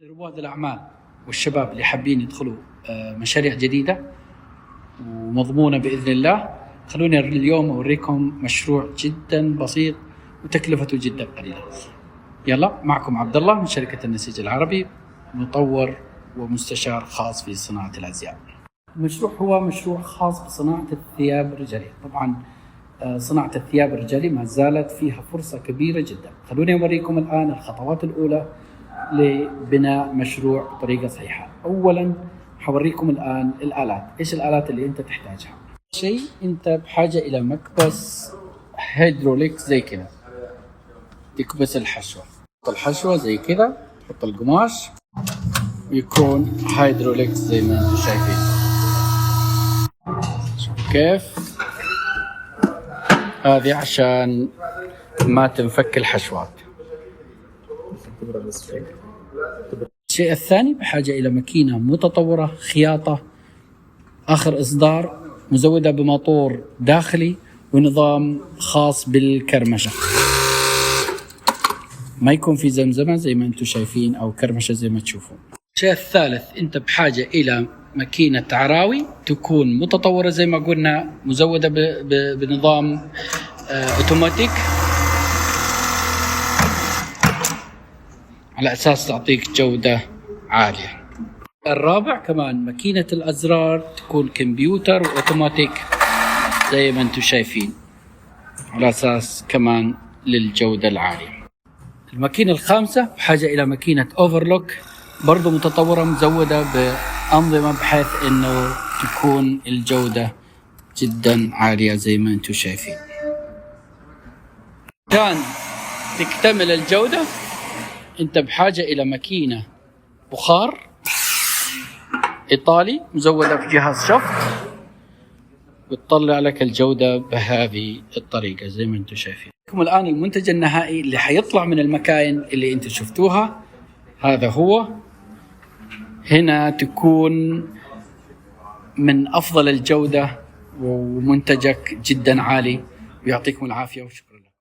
لرواد الأعمال والشباب اللي حابين يدخلوا مشاريع جديدة ومضمونة بإذن الله، خلوني اليوم أوريكم مشروع جدا بسيط وتكلفته جدا قليلة. يلا معكم عبد الله من شركة النسيج العربي، مطور ومستشار خاص في صناعة الأزياء. المشروع هو مشروع خاص بصناعة الثياب الرجالية. طبعا صناعة الثياب الرجالية ما زالت فيها فرصة كبيرة جدا. خلوني أوريكم الآن الخطوات الأولى لبناء مشروع بطريقة صحيحة. أولا حوريكم الآن الآلات. إيش الآلات اللي أنت تحتاجها؟ شيء أنت بحاجة إلى مكبس هيدروليك زي كذا تكبس الحشوة. تحط الحشوة زي كذا، تحط القماش ويكون هيدروليك زي ما أنتم شايفين. شوفوا كيف هذه عشان ما تنفك الحشوات. الشيء الثاني بحاجة إلى ماكينة متطورة خياطة آخر إصدار، مزودة بموتور داخلي ونظام خاص بالكرمشة، ما يكون في زمزمة زي ما أنتم شايفين أو كرمشة زي ما تشوفون. الشيء الثالث أنت بحاجة إلى ماكينة عراوي تكون متطورة زي ما قلنا، مزودة بنظام اوتوماتيك على أساس تعطيك جودة عالية. الرابع كمان ماكينة الأزرار تكون كمبيوتر وأوتوماتيك زي ما أنتم شايفين على أساس كمان للجودة العالية. الماكينة الخامسة بحاجة إلى ماكينة أوفرلوك برضو متطورة، مزودة بأنظمة بحيث أنه تكون الجودة جدا عالية زي ما أنتم شايفين. عشان تكتمل الجودة أنت بحاجة إلى ماكينة بخار إيطالي مزودة بجهاز شفط وتطلع لك الجودة بهذه الطريقة زي ما أنتم شايفين. الآن المنتج النهائي اللي حيطلع من المكاين اللي أنتم شفتوها، هذا هو. هنا تكون من أفضل الجودة ومنتجك جدا عالي، ويعطيكم العافية وشكرا لكم.